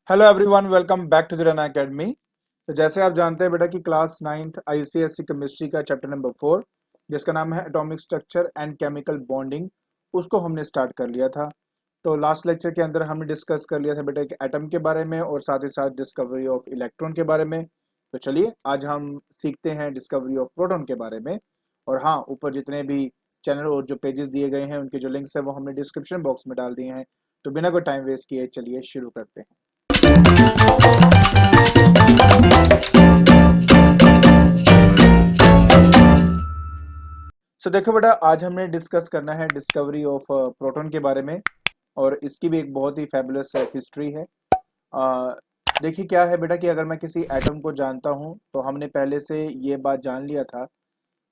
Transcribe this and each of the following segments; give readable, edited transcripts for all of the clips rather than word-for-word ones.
Hello everyone, welcome back to the Run Academy. तो जैसे आप जानते हैं बेटा कि क्लास 9th आईसीएससी केमिस्ट्री का चैप्टर नंबर 4 जिसका नाम है atomic structure and chemical bonding, उसको हमने स्टार्ट कर लिया था। तो लास्ट लेक्चर के अंदर हमने डिस्कस कर लिया था बेटा कि एटम के बारे में और साथ ही साथ डिस्कवरी ऑफ इलेक्ट्रॉन के बारे में। तो चलिए आज हम सीखते हैं डिस्कवरी ऑफ प्रोटॉन के बारे में। और हाँ, ऊपर जितने भी चैनल और जो पेजेस दिए गए हैं उनके जो लिंक्स हैं वो हमने डिस्क्रिप्शन बॉक्स में डाल दिए हैं। तो बिना कोई टाइम वेस्ट किए चलिए शुरू करते हैं। सो देखो बेटा, आज हमने डिस्कस करना है डिस्कवरी ऑफ प्रोटॉन के बारे में। और इसकी भी एक बहुत ही फैबुलस हिस्ट्री है। अ, देखिए क्या है बेटा कि अगर मैं किसी एटम को जानता हूं तो हमने पहले से ये बात जान लिया था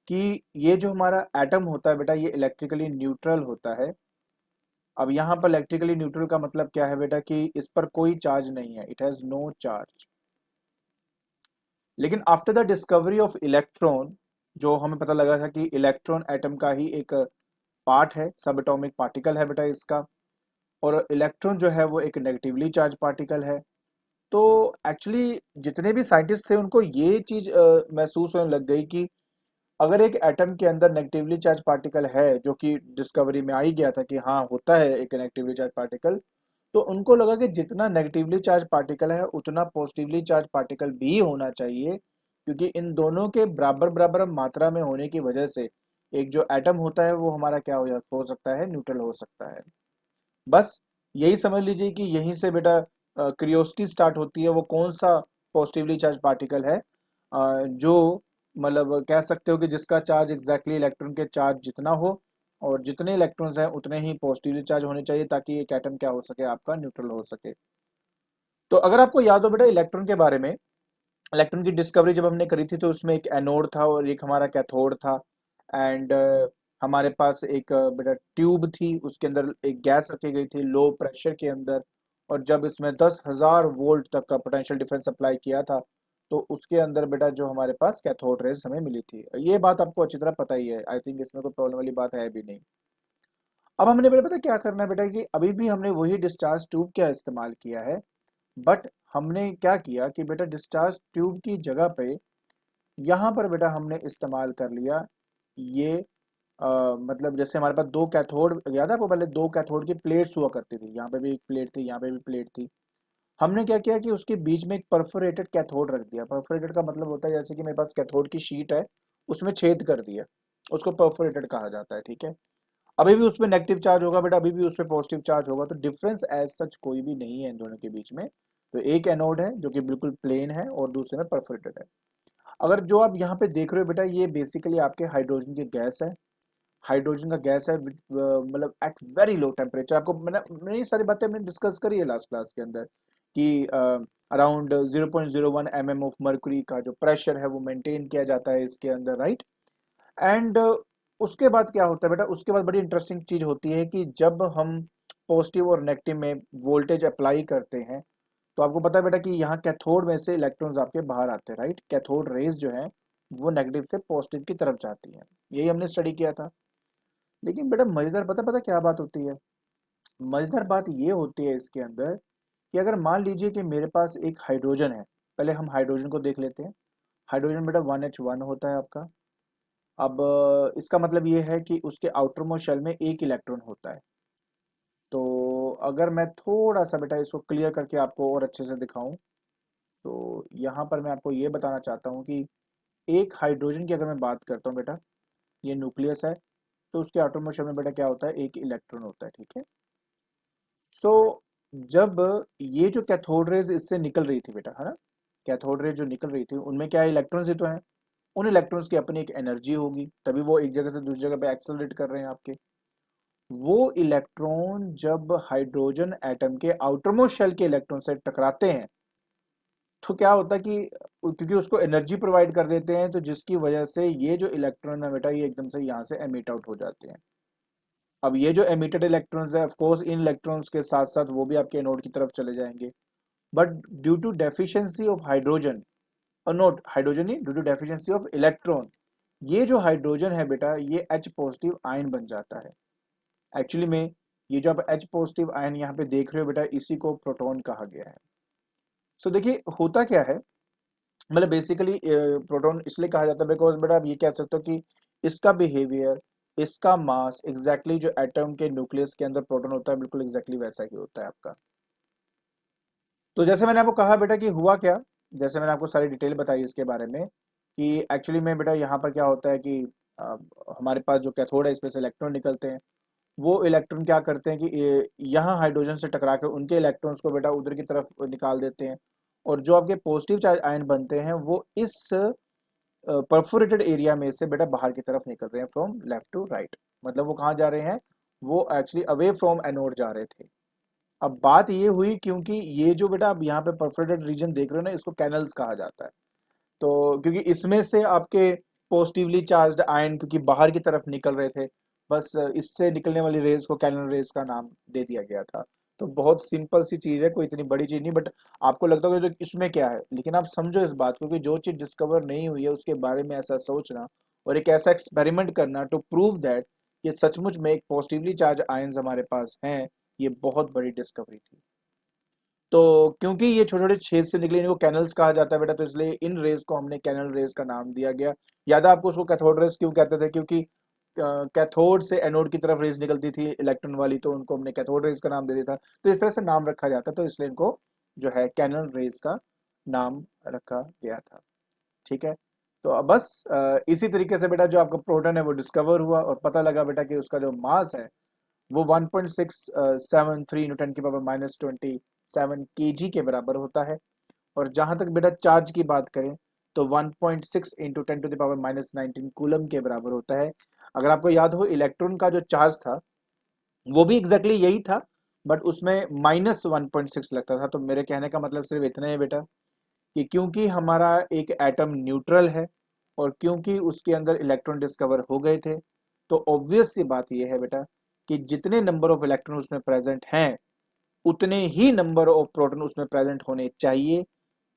कि ये जो हमारा एटम होता है बेटा ये इलेक्ट्रिकली न्यूट्रल होता है। अब यहाँ पर इलेक्ट्रिकली न्यूट्रल का मतलब क्या है बेटा कि इस पर कोई चार्ज नहीं है, इट हैज नो चार्ज। लेकिन after the discovery of electron जो हमें पता लगा था कि इलेक्ट्रॉन एटम का ही एक पार्ट है, सब एटॉमिक पार्टिकल है बेटा इसका। और इलेक्ट्रॉन जो है वो एक नेगेटिवली चार्ज पार्टिकल है। तो एक्चुअली जितने भी साइंटिस्ट थे उनको ये चीज महसूस होने लग गई कि अगर एक एटम के अंदर नेगेटिवली चार्ज पार्टिकल है, जो कि डिस्कवरी में आ ही गया था कि हाँ होता है एक नेगेटिवली चार्ज पार्टिकल, तो उनको लगा कि जितना नेगेटिवली चार्ज पार्टिकल है उतना पॉजिटिवली चार्ज पार्टिकल भी होना चाहिए, क्योंकि इन दोनों के बराबर बराबर मात्रा में होने की वजह से एक जो एटम होता है वो हमारा क्या हो सकता है, न्यूट्रल हो सकता है। बस यही समझ लीजिए कि यहीं से बेटा क्रियोसिटी स्टार्ट होती है। वो कौन सा पॉजिटिवली चार्ज पार्टिकल है जो मतलब कह सकते हो कि जिसका चार्ज एग्जैक्टली इलेक्ट्रॉन के चार्ज जितना हो, और जितने इलेक्ट्रॉन्स हैं उतने ही पॉजिटिवली चार्ज होने चाहिए ताकि एक एटम क्या हो सके, आपका न्यूट्रल हो सके। तो अगर आपको याद हो बेटा इलेक्ट्रॉन के बारे में, इलेक्ट्रॉन की डिस्कवरी जब हमने करी थी तो उसमें एक एनोड था और एक हमारा कैथोड था। एंड हमारे पास एक बेटा ट्यूब थी, उसके अंदर एक गैस रखी गई थी लो प्रेशर के अंदर। और जब इसमें 10,000 वोल्ट तक का पोटेंशियल डिफरेंस अप्लाई किया था तो उसके अंदर बेटा जो हमारे पास कैथोड रेज हमें मिली थी। ये बात आपको अच्छी तरह पता ही है, आई थिंक इसमें कोई प्रॉब्लम वाली बात है भी नहीं। अब हमने बेटा पता क्या करना है बेटा कि अभी भी हमने वही डिस्चार्ज ट्यूब का इस्तेमाल किया है। बट हमने क्या किया कि बेटा डिस्चार्ज ट्यूब की जगह पे यहाँ पर बेटा हमने इस्तेमाल कर लिया ये मतलब जैसे हमारे पास दो कैथोड, याद है आपको, पहले दो कैथोड की प्लेट्स हुआ करती थी, यहाँ पे भी एक प्लेट थी, यहाँ पे भी प्लेट थी। हमने क्या किया कि उसके बीच में एक परफोरेटेड कैथोड रख दिया। परफोरेटेड का मतलब होता है जैसे कि मेरे पास कैथोड की शीट है, उसमें छेद कर दिया, उसको परफोरेटेड कहा जाता है, ठीक है। अभी भी उसमें नेगेटिव चार्ज होगा बेटा, अभी भी उसमें पॉजिटिव चार्ज होगा, तो डिफरेंस एज सच कोई भी नहीं है इन दोनों के बीच में। तो एक एनोड है जो कि बिल्कुल प्लेन है और दूसरे में परफोरेटेड है। अगर जो आप यहाँ पे देख रहे हो बेटा ये बेसिकली आपके हाइड्रोजन की गैस है। हाइड्रोजन का गैस है मतलब एट वेरी लो टेम्परेचर। आपको मैंने ये सारी बातें हमने डिस्कस करी है लास्ट क्लास के अंदर कि अराउंड 0.01 mm ऑफ मर्क्यूरी का जो प्रेशर है वो मेंटेन किया जाता है इसके अंदर, राइट। एंड उसके बाद क्या होता है बेटा, उसके बाद बड़ी इंटरेस्टिंग चीज होती है कि जब हम पॉजिटिव और नेगेटिव में वोल्टेज अप्लाई करते हैं तो आपको पता है बेटा कि यहाँ कैथोड में से इलेक्ट्रॉन्स आपके बाहर आते हैं, राइट। कैथोड रेज जो है वो नेगेटिव से पॉजिटिव की तरफ जाती है, यही हमने स्टडी किया था। लेकिन बेटा मजेदार पता पता क्या बात होती है, मजेदार बात ये होती है इसके अंदर कि अगर मान लीजिए कि मेरे पास एक हाइड्रोजन है। पहले हम हाइड्रोजन को देख लेते हैं। हाइड्रोजन बेटा 1H1 होता है आपका। अब इसका मतलब ये है कि उसके आउटर मोस्ट शेल में एक इलेक्ट्रॉन होता है। तो अगर मैं थोड़ा सा बेटा इसको क्लियर करके आपको और अच्छे से दिखाऊं तो यहाँ पर मैं आपको ये बताना चाहता हूँ कि एक हाइड्रोजन की अगर मैं बात करता हूँ बेटा, ये न्यूक्लियस है, तो उसके आउटर मोस्ट शेल में बेटा क्या होता है, एक इलेक्ट्रॉन होता है, ठीक है। सो जब ये जो कैथोड रेज इससे निकल रही थी बेटा, है ना, कैथोड रेज जो निकल रही थी उनमें क्या इलेक्ट्रॉन्स ही तो हैं। उन इलेक्ट्रॉन्स की अपनी एक एनर्जी होगी, तभी वो एक जगह से दूसरी जगह पे एक्सेलरेट कर रहे हैं आपके। वो इलेक्ट्रॉन जब हाइड्रोजन एटम के आउटरमोस्ट शेल के इलेक्ट्रॉन से टकराते हैं तो क्या होता है कि क्योंकि उसको एनर्जी प्रोवाइड कर देते हैं तो जिसकी वजह से ये जो इलेक्ट्रॉन है बेटा ये एकदम से यहाँ से एमिट आउट हो जाते हैं। अब ये जो एमिटेड इलेक्ट्रॉन्स है, ऑफ कोर्स इन इलेक्ट्रॉन्स के साथ साथ वो भी आपके एनोड की तरफ चले जाएंगे। But due to deficiency of hydrogen, और नोट हाइड्रोजन ही, due to deficiency of electron, ये जो हाइड्रोजन है बेटा ये H पॉजिटिव आयन बन जाता है। एक्चुअली में ये जो आप H पॉजिटिव आयन यहाँ पे देख रहे हो बेटा इसी को प्रोटॉन कहा गया है। सो देखिए होता क्या है, मतलब बेसिकली प्रोटॉन इसलिए कहा जाता है बिकॉज बेटा आप ये कह सकते हो कि इसका बिहेवियर, इसका मास एग्जैक्टली जो एटम के न्यूक्लियस के अंदर प्रोटॉन होता है बिल्कुल एग्जैक्टली वैसा ही होता है आपका। तो जैसे मैंने आपको कहा बेटा कि हुआ क्या, जैसे मैंने आपको सारी डिटेल बताई इसके बारे में कि एक्चुअली में बेटा यहाँ पर क्या होता है कि अ, हमारे पास जो कैथोड है इसमें से इलेक्ट्रॉन निकलते हैं। वो इलेक्ट्रॉन क्या करते हैं कि यहाँ हाइड्रोजन से टकरा के उनके इलेक्ट्रॉन्स को बेटा उधर की तरफ निकाल देते हैं, और जो आपके पॉजिटिव चार्ज आयन बनते हैं वो इस परफोरेटेड एरिया में से बेटा बाहर की तरफ निकल रहे हैं फ्रॉम लेफ्ट टू राइट। मतलब वो कहाँ जा रहे हैं, वो एक्चुअली अवे फ्रॉम एनोड जा रहे थे। अब बात ये हुई क्योंकि ये जो बेटा आप यहाँ पे परफोरेटेड रीजन देख रहे हो ना, इसको कैनल्स कहा जाता है। तो क्योंकि इसमें से आपके पॉजिटिवली चार्ज्ड आयन क्योंकि बाहर की तरफ निकल रहे थे, बस इससे निकलने वाली रेज को कैनल रेज का नाम दे दिया गया था। तो बहुत सिंपल सी चीज है, कोई इतनी बड़ी चीज नहीं, बट आपको लगता होगा तो इसमें क्या है, लेकिन आप समझो इस बात को कि जो चीज डिस्कवर नहीं हुई है उसके बारे में ऐसा सोचना और एक ऐसा एक्सपेरिमेंट करना टू प्रूव दैट ये सचमुच में एक पॉजिटिवली चार्ज आयंस हमारे पास हैं, ये बहुत बड़ी डिस्कवरी थी। तो क्योंकि ये छोटे छोटे छेद से निकले इनको कैनल्स कहा जाता है बेटा, तो इसलिए इन रेज को हमने कैनल रेज का नाम दिया गया। याद है आपको उसको कैथोड रेज क्यों कहते थे, क्योंकि कैथोड से एनोड की तरफ रेज निकलती थी इलेक्ट्रॉन वाली, तो उनको हमने कैथोड रेज का नाम दे दिया था। तो इस तरह से नाम रखा जाता है, तो इसलिए इनको जो है कैनल रेज का नाम रखा गया था। ठीक है। तो अब बस इसी तरीके से बेटा जो आपका प्रोटॉन है वो डिस्कवर हुआ और पता लगा बेटा कि उसका जो मास है वो 1.673 इंटू 10 की पावर -27 केजी के बराबर होता है। और जहां तक बेटा चार्ज की बात करें तो 1.6 इंटू 10 की पावर -19 कूलम के बराबर होता है। अगर आपको याद हो इलेक्ट्रॉन का जो चार्ज था वो भी एग्जैक्टली यही था, बट उसमें -1.6 लगता था। तो मेरे कहने का मतलब सिर्फ इतना है बेटा कि क्योंकि हमारा एक एटम न्यूट्रल है और क्योंकि उसके अंदर इलेक्ट्रॉन डिस्कवर हो गए थे, तो ऑब्वियस सी बात यह है बेटा कि जितने नंबर ऑफ इलेक्ट्रॉन उसमें प्रेजेंट हैं उतने ही नंबर ऑफ प्रोटॉन उसमें प्रेजेंट होने चाहिए,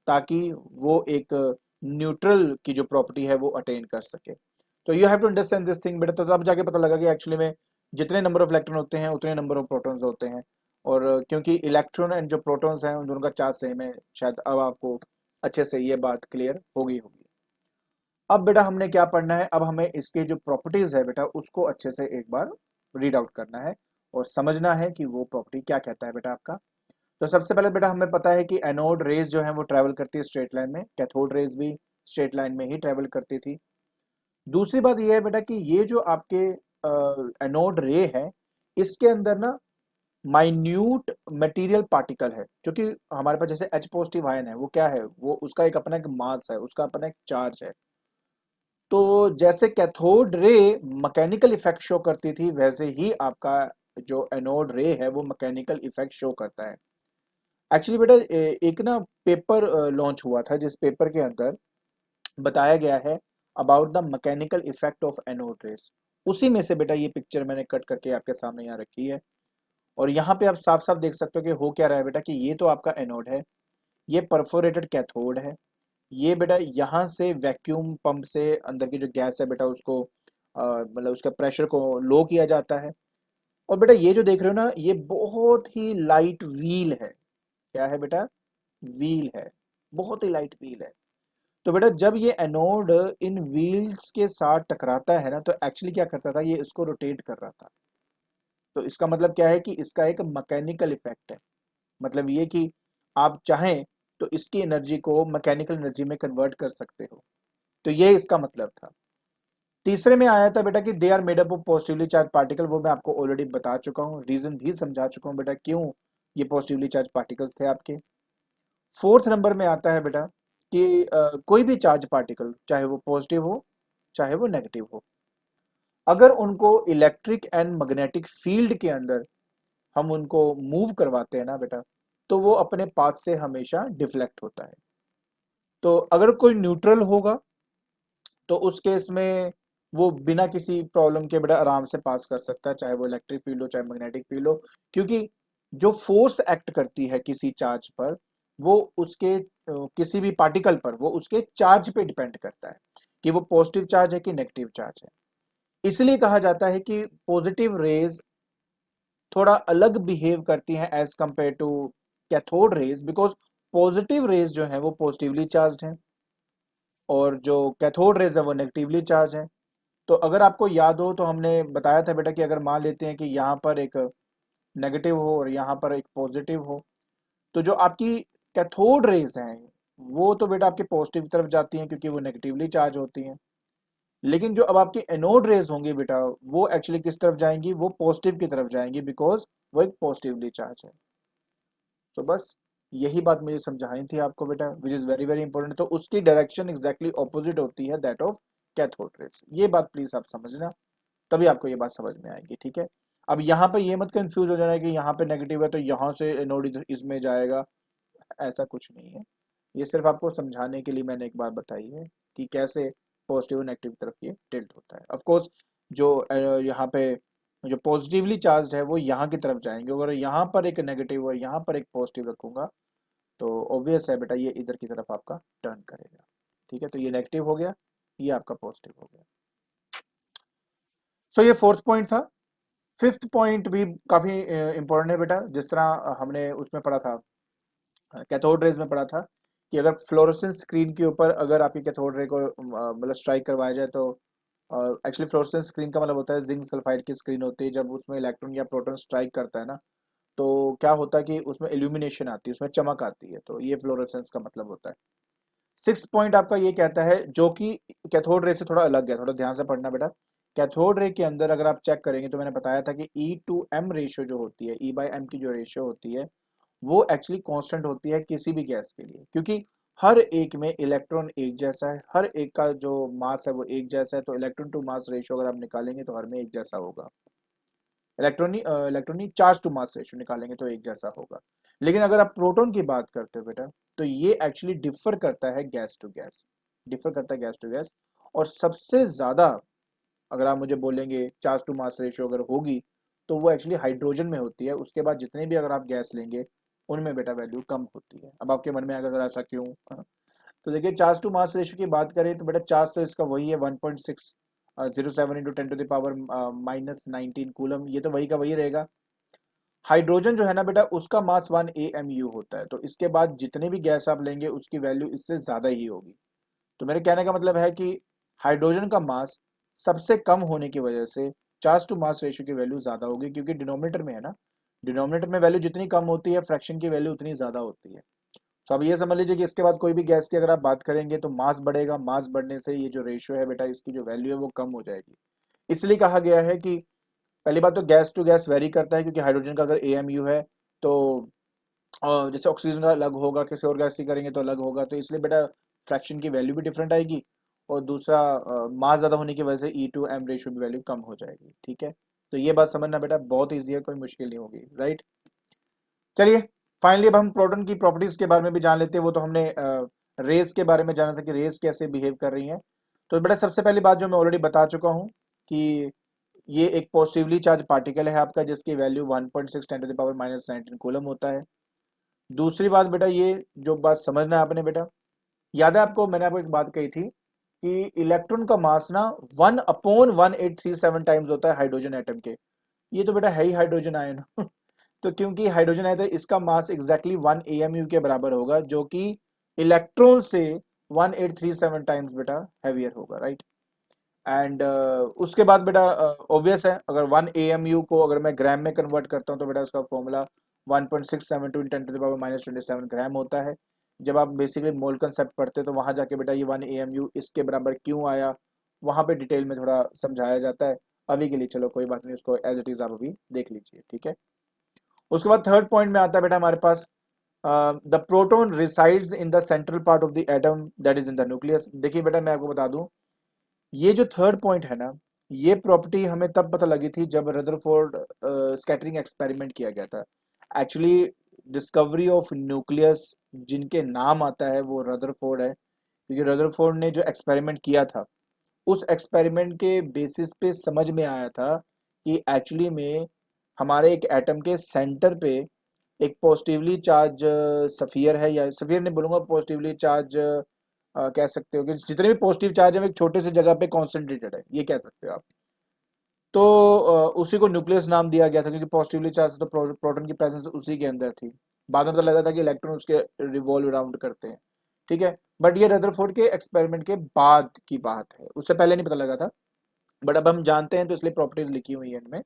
ताकि वो एक न्यूट्रल की जो प्रॉपर्टी है वो अटेन कर सके। तो you have to understand this thing बेटा। तो तब जाके पता लगा कि एक्चुअली में जितने नंबर ऑफ इलेक्ट्रॉन होते हैं उतने नंबर ऑफ प्रोटॉन्स होते हैं। और क्योंकि इलेक्ट्रॉन एंड जो प्रोटॉन्स हैं उन दोनों का चार्ज सेम है, शायद अब आपको अच्छे से ये बात क्लियर होगी। अब बेटा हमने क्या पढ़ना है, अब हमें इसके जो प्रॉपर्टीज है बेटा उसको अच्छे से एक बार रीड आउट करना है और समझना है कि वो प्रॉपर्टी क्या कहता है बेटा आपका। तो सबसे पहले बेटा हमें पता है कि एनोड रेज जो है वो ट्रेवल करती है स्ट्रेट लाइन में, कैथोड रेज भी स्ट्रेट लाइन में ही ट्रेवल करती थी। दूसरी बात यह है बेटा कि ये जो आपके एनोड रे है इसके अंदर ना माइन्यूट मटेरियल पार्टिकल है, जो कि हमारे पास जैसे H पॉजिटिव आयन है वो क्या है, वो उसका एक अपना एक मास है, उसका अपना एक चार्ज है। तो जैसे cathode ray mechanical effect show करती थी वैसे ही आपका जो एनोड रे है वो मैकेनिकल इफेक्ट शो करता है। एक्चुअली बेटा एक ना पेपर लॉन्च हुआ था जिस पेपर के अंदर बताया गया है about the mechanical effect of anode rays. उसी में से बेटा ये पिक्चर मैंने कट करके आपके सामने यहाँ रखी है और यहाँ पे आप साफ साफ देख सकते हो कि हो क्या रहा है बेटा कि ये तो आपका एनोड है, ये परफोरेटेड कैथोड है, ये बेटा यहाँ से वैक्यूम पंप से अंदर की जो गैस है बेटा उसको मतलब उसका प्रेशर को लो किया जाता है। और बेटा ये जो देख रहे हो ना ये बहुत ही लाइट व्हील है। क्या है बेटा, व्हील है, बहुत ही लाइट व्हील है। तो बेटा जब ये एनोड इन व्हील्स के साथ टकराता है ना तो एक्चुअली क्या करता था, ये इसको रोटेट कर रहा था। तो इसका मतलब क्या है कि इसका एक मैकेनिकल इफेक्ट है, मतलब ये कि आप चाहें तो इसकी एनर्जी को मैकेनिकल एनर्जी में कन्वर्ट कर सकते हो। तो ये इसका मतलब था। तीसरे में आया था बेटा कि they are made up of positively charge particle, वो मैं आपको ऑलरेडी बता चुका हूँ, रीजन भी समझा चुका हूँ बेटा क्यों ये पॉजिटिवली चार्ज पार्टिकल्स थे आपके। फोर्थ नंबर में आता है बेटा कि कोई भी चार्ज पार्टिकल चाहे वो पॉजिटिव हो चाहे वो नेगेटिव हो, अगर उनको इलेक्ट्रिक एंड मैग्नेटिक फील्ड के अंदर हम उनको मूव करवाते हैं ना बेटा तो वो अपने पाथ से हमेशा डिफ्लेक्ट होता है। तो अगर कोई न्यूट्रल होगा तो उस केस में वो बिना किसी प्रॉब्लम के बेटा आराम से पास कर सकता है, चाहे वो इलेक्ट्रिक फील्ड हो चाहे मैग्नेटिक फील्ड हो, क्योंकि जो फोर्स एक्ट करती है किसी चार्ज पर वो उसके किसी भी पार्टिकल पर वो उसके चार्ज पे डिपेंड करता है कि वो पॉजिटिव चार्ज है कि नेगेटिव चार्ज है। इसलिए कहा जाता है कि पॉजिटिव रेज थोड़ा अलग बिहेव करती हैं as compare to cathode rays, because positive rays जो है वो पॉजिटिवली चार्ज हैं और जो कैथोड रेज है वो नेगेटिवली चार्ज है। तो अगर आपको याद हो तो हमने बताया था बेटा कि अगर मान लेते हैं कि यहाँ पर एक नेगेटिव हो और यहाँ पर एक पॉजिटिव हो, तो जो आपकी कैथोड रेज हैं वो तो बेटा आपके पॉजिटिव की तरफ जाती हैं क्योंकि वो नेगेटिवली चार्ज होती हैं। लेकिन जो अब आपकी एनोड रेज होंगी बेटा वो एक्चुअली किस तरफ जाएंगी, वो पॉजिटिव की तरफ जाएंगी बिकॉज वो एक पॉजिटिवली चार्ज है। तो बस यही बात मुझे समझानी थी आपको बेटा, which is very very important. तो उसकी डायरेक्शन एग्जैक्टली ऑपोजिट होती है दैट ऑफ कैथोड रेज। ये बात प्लीज आप समझना, तभी आपको ये बात समझ में आएगी, ठीक है। अब यहाँ पर ये मत कंफ्यूज हो जाना कि यहाँ पे नेगेटिव है तो यहाँ से एनोड इसमें जाएगा, ऐसा कुछ नहीं है। ये सिर्फ आपको समझाने के लिए मैंने एक बात बताई है कि कैसे पॉजिटिव और नेगेटिव की तरफ ये टिल्ट होता है। ऑफ कोर्स जो यहाँ पे जो पॉजिटिवली चार्ज है वो यहाँ की तरफ जाएंगे, अगर यहाँ पर एक नेगेटिव और यहाँ पर एक पॉजिटिव रखूंगा तो ऑब्वियस है बेटा ये इधर की तरफ आपका टर्न करेगा, ठीक है। तो ये नेगेटिव हो गया, ये आपका पॉजिटिव हो गया। सो ये फोर्थ पॉइंट था। फिफ्थ पॉइंट भी काफी इंपॉर्टेंट है बेटा, जिस तरह हमने उसमें पढ़ा था, कैथोड रेज में पढ़ा था कि अगर फ्लोरोसेंस स्क्रीन के ऊपर अगर आपकी कैथोड रे को मतलब स्ट्राइक करवाया जाए तो एक्चुअली फ्लोरोसेंस स्क्रीन का मतलब होता है जिंक सल्फाइड की स्क्रीन होती है। जब उसमें इलेक्ट्रॉन या प्रोटॉन स्ट्राइक करता है ना तो क्या होता है कि उसमें इल्यूमिनेशन आती है, उसमें चमक आती है, तो ये फ्लोरोसेंस का मतलब होता है। सिक्स पॉइंट आपका ये कहता है जो कि कैथोड रे से थोड़ा अलग है, थोड़ा ध्यान से पढ़ना बेटा। कैथोड रे के अंदर अगर आप चेक करेंगे तो मैंने बताया था कि ई टू एम रेशियो जो होती है, ई बाई एम की जो रेशियो होती है वो एक्चुअली कांस्टेंट होती है किसी भी गैस के लिए, क्योंकि हर एक में इलेक्ट्रॉन एक जैसा है, हर एक का जो मास है वो एक जैसा है। तो इलेक्ट्रॉन टू मास रेशियो अगर आप निकालेंगे तो हर में एक जैसा होगा। Electronic charge to mass ratio निकालेंगे तो एक जैसा होगा। लेकिन अगर आप प्रोटॉन की बात करते हो बेटा तो ये एक्चुअली डिफर करता है गैस टू गैस, डिफर करता है गैस टू गैस। और सबसे ज्यादा अगर आप मुझे बोलेंगे चार्ज टू मास रेशियो अगर होगी तो वो एक्चुअली हाइड्रोजन में होती है। उसके बाद जितने भी अगर आप गैस लेंगे उनमें बेटा वैल्यू कम होती है। अब आपके मन में अगर ऐसा क्यों, हाँ। तो देखिए चार्ज टू मास रेशियो की बात करें तो बेटा चार्ज तो इसका वही है 1.607 into 10 to the power -19 coulomb, ये तो वही का वही रहेगा। हाइड्रोजन जो है ना बेटा उसका मास 1 AMU होता है, तो इसके बाद जितने भी गैस आप लेंगे उसकी वैल्यू इससे ज्यादा ही होगी। तो मेरे कहने का मतलब है कि हाइड्रोजन का मास सबसे कम होने की वजह से चार्ज टू मास रेशियो की वैल्यू ज्यादा होगी, क्योंकि डिनोमिनेटर में है ना, डिनोमिनेटर में वैल्यू जितनी कम होती है फ्रैक्शन की वैल्यू उतनी ज्यादा होती है। तो अब ये समझ लीजिए कि इसके बाद कोई भी गैस की अगर आप बात करेंगे तो मास बढ़ेगा, मास बढ़ने से ये जो रेशियो है बेटा इसकी जो वैल्यू है वो कम हो जाएगी। इसलिए कहा गया है कि पहली बात तो गैस टू गैस वेरी करता है, क्योंकि हाइड्रोजन का अगर AMU है तो जैसे ऑक्सीजन का अलग होगा, किसी और गैस की करेंगे तो अलग होगा, तो इसलिए बेटा फ्रैक्शन की वैल्यू भी डिफरेंट आएगी। और दूसरा मास ज़्यादा होने की वजह से E/M रेशियो की वैल्यू कम हो जाएगी, ठीक है। तो ये बात समझना बेटा बहुत ईजी है, कोई मुश्किल नहीं होगी, राइट। चलिए फाइनली अब हम प्रोटॉन की प्रॉपर्टीज के बारे में भी जान लेते हैं। वो तो हमने रेस के बारे में जाना था कि रेस कैसे बिहेव कर रही हैं। तो बेटा सबसे पहली बात जो मैं ऑलरेडी बता चुका हूँ कि ये एक पॉजिटिवली चार्ज पार्टिकल है आपका जिसकी value 1.6 10 to the power -19 coulomb होता है। दूसरी बात बेटा ये जो बात समझना है आपने बेटा, याद है आपको मैंने आपको एक बात कही थी कि इलेक्ट्रॉन का मास ना 1/1837 टाइम्स होता है हाइड्रोजन एटम के। ये तो बेटा है ही हाइड्रोजन आयन तो क्योंकि हाइड्रोजन है तो इसका मास एग्जैक्टली 1 AMU के बराबर होगा, जो कि इलेक्ट्रॉन से 1837 टाइम्स बेटा हैवियर होगा, राइट। एंड उसके बाद बेटा ऑब्वियस है अगर 1 AMU को अगर मैं ग्राम में कन्वर्ट करता हूँ तो बेटा उसका फॉर्मूला 1.672 10 टू द पावर -27 ग्राम होता है। जब आप बेसिकली मोल कंसेप्ट पढ़ते हैं तो वहां जाके बेटा ये 1 AMU इसके बराबर क्यों आया वहां पे डिटेल में थोड़ा समझाया जाता है। अभी के लिए चलो कोई बात नहीं, उसको एज इट इज आप अभी देख लीजिए, ठीक है। उसके बाद थर्ड पॉइंट में आता है बेटा हमारे पास the proton resides in the central part of the atom that is in the nucleus. देखिए बेटा मैं आपको बता दूं ये जो थर्ड पॉइंट है ना ये प्रॉपर्टी हमें तब पता लगी थी जब रदरफोर्ड स्कैटरिंग एक्सपेरिमेंट किया गया था। एक्चुअली डिस्कवरी ऑफ न्यूक्लियस जिनके नाम आता है वो रदरफोर्ड है, क्योंकि रदरफोर्ड ने जो एक्सपेरिमेंट किया था उस एक्सपेरिमेंट के बेसिस पे समझ में आया था कि एक्चुअली में हमारे एक एटम के सेंटर पे एक पॉजिटिवली चार्ज सफियर है, या सफियर नहीं बोलूंगा, पॉजिटिवली चार्ज कह सकते हो कि जितने भी पॉजिटिव चार्ज है वो एक छोटे से जगह पे कॉन्सेंट्रेटेड है, ये कह सकते हो आप। तो उसी को न्यूक्लियस नाम दिया गया था क्योंकि पॉजिटिवली चार्ज तो प्रोटॉन की प्रेजेंस उसी के अंदर थी। बाद में पता लगा था कि इलेक्ट्रॉन उसके रिवॉल्व अराउंड करते हैं, ठीक है। बट ये रदरफोर्ड के एक्सपेरिमेंट के बाद की बात है, उससे पहले नहीं पता लगा था, बट अब हम जानते हैं तो इसलिए प्रॉपर्टीज लिखी हुई है इनमें।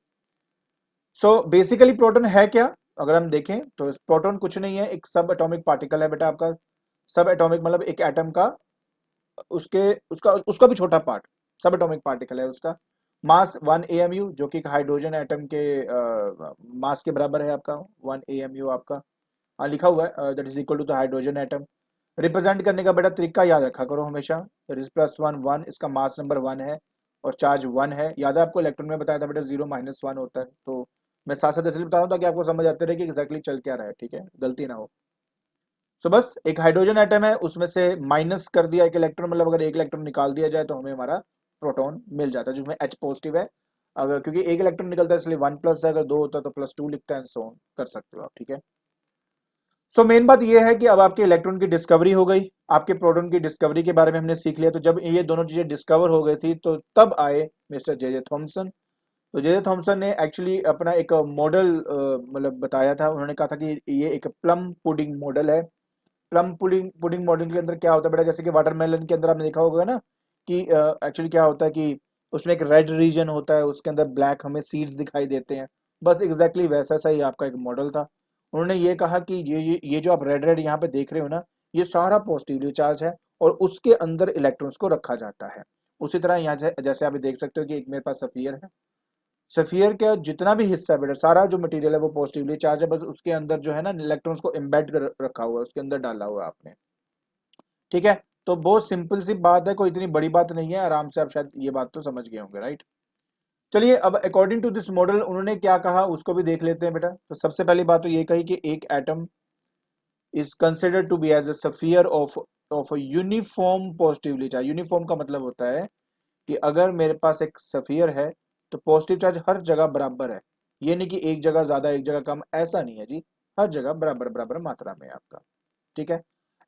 सो बेसिकली प्रोटॉन है क्या, अगर हम देखें तो प्रोटॉन कुछ नहीं है, एक सब एटॉमिक पार्टिकल है बेटा आपका। सब एटॉमिक मतलब एक एटम का उसके उसका उसका भी छोटा पार्ट, सब एटॉमिक पार्टिकल है उसका। मास 1 AMU, जो कि एक हाइड्रोजन एटम के मास के बराबर है आपका 1 AMU आपका। हाँ लिखा हुआ है, that is equal to the hydrogen atom. Represent करने का बेटा तरीका याद रखा करो हमेशा, +1 1, इसका मास नंबर 1 है और चार्ज 1 है। याद है आपको इलेक्ट्रॉन में बताया था बेटा 0 - 1 होता है, तो मैं साथ साथ इसलिए बता रहा हूँ ताकि आपको समझ आते रहे कि एग्जैक्टली चल क्या रहा है, ठीक है, गलती ना हो। सो बस एक हाइड्रोजन एटम है, उसमें से माइनस कर दिया एक इलेक्ट्रॉन, मतलब अगर एक इलेक्ट्रॉन निकाल दिया जाए तो हमें हमारा प्रोटॉन मिल जाता है, जिसमें H पॉजिटिव है। अगर क्योंकि एक इलेक्ट्रॉन निकलता है इसलिए 1+ है, अगर 2 होता है तो +2 लिखता है, सो कर सकते हो आप, ठीक है। सो मेन बात यह है कि अब आपके इलेक्ट्रॉन की डिस्कवरी हो गई, आपके प्रोटॉन की डिस्कवरी के बारे में हमने सीख लिया। तो जब ये दोनों चीजें डिस्कवर हो गई थी तो तब आए मिस्टर जे जे थॉमसन। तो जे जे थॉमसन ने एक्चुअली अपना एक मॉडल मतलब बताया था, उन्होंने कहा था कि ये एक प्लम पुडिंग मॉडल है। प्लम पुडिंग पुडिंग मॉडल के अंदर क्या होता है बेटा, जैसे कि वाटरमेलन के अंदर आपने देखा होगा ना कि एक्चुअली क्या होता है कि उसमें एक रेड रीजन होता है, उसके अंदर ब्लैक हमें सीड्स दिखाई देते हैं। बस एग्जैक्टली वैसा सा ही आपका एक मॉडल था। उन्होंने ये कहा कि ये जो आप रेड रेड यहाँ पे देख रहे हो ना, ये सारा पॉजिटिवली चार्ज है और उसके अंदर इलेक्ट्रॉन्स को रखा जाता है। उसी तरह यहाँ जैसे आप देख सकते हो कि एक मेरे पास सफियर है, सफियर का जितना भी हिस्सा है बेटा, सारा जो मटेरियल है वो पॉजिटिवली चार्ज है, बस उसके अंदर जो है ना इलेक्ट्रॉन्स को एम्बेड कर रखा हुआ है, उसके अंदर डाला हुआ है आपने, ठीक है। तो बहुत सिंपल सी बात है, कोई इतनी बड़ी बात नहीं है, आराम से आप शायद ये बात तो समझ गए होंगे, राइट। चलिए अब अकॉर्डिंग टू दिस मॉडल उन्होंने क्या कहा उसको भी देख लेते हैं बेटा। तो सबसे पहली बात तो ये कही कि एक atom is considered to be as a sphere of uniform positively charge. Uniform का मतलब होता है कि अगर मेरे पास एक सफियर है तो पॉजिटिव चार्ज हर जगह बराबर है, ये नहीं कि एक जगह ज्यादा एक जगह कम, ऐसा नहीं है जी, हर जगह बराबर बराबर मात्रा में आपका, ठीक है।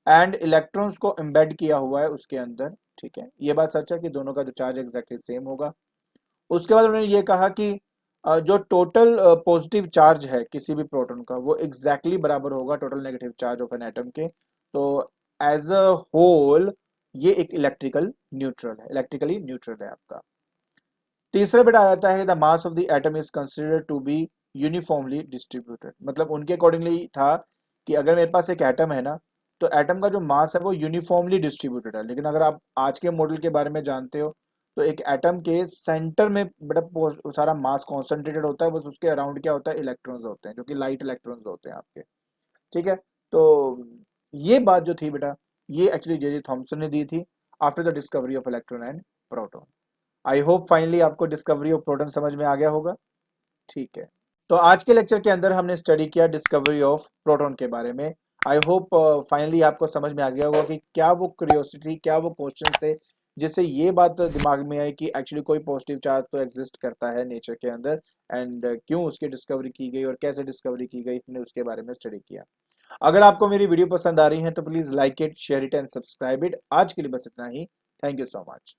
एंड इलेक्ट्रॉन्स को एम्बेड किया हुआ है उसके अंदर, ठीक है। ये बात सच है कि दोनों का जो चार्ज एग्जैक्टली सेम होगा। उसके बाद उन्होंने ये कहा कि जो टोटल पॉजिटिव चार्ज है किसी भी प्रोटॉन का वो एग्जैक्टली बराबर होगा total negative charge of an atom के। तो एज अ होल ये एक इलेक्ट्रिकल न्यूट्रल है, इलेक्ट्रिकली न्यूट्रल है आपका। तीसरा बिट आ जाता है the mass of the atom is considered to be uniformly distributed. मतलब उनके अकॉर्डिंगली था कि अगर मेरे पास एक एटम है ना तो एटम का जो मास है वो यूनिफॉर्मली डिस्ट्रीब्यूटेड है। लेकिन अगर आप आज के मॉडल के बारे में जानते हो तो एक एटम के सेंटर में बेटा सारा मास कॉन्सेंट्रेटेड होता है, बस उसके अराउंड क्या होता है, इलेक्ट्रॉन्स होते हैं जो कि लाइट इलेक्ट्रॉन्स होते हैं आपके, ठीक है। तो ये बात जो थी बेटा ये एक्चुअली जे जे थॉमसन ने दी थी after the discovery of electron and proton. I hope finally आपको डिस्कवरी ऑफ प्रोटॉन समझ में आ गया होगा, ठीक है। तो आज के लेक्चर के अंदर हमने स्टडी किया डिस्कवरी ऑफ प्रोटॉन के बारे में। आई होप फाइनली आपको समझ में आ गया होगा कि क्या वो क्यूरियोसिटी, क्या वो क्वेश्चन थे जिससे ये बात दिमाग में आई कि एक्चुअली कोई पॉजिटिव चार्ज तो एग्जिस्ट करता है नेचर के अंदर, एंड क्यों उसकी डिस्कवरी की गई और कैसे डिस्कवरी की गई, हमने उसके बारे में स्टडी किया। अगर आपको मेरी वीडियो पसंद आ रही है तो please like it, share it and subscribe it. आज के लिए बस इतना ही। Thank you so much.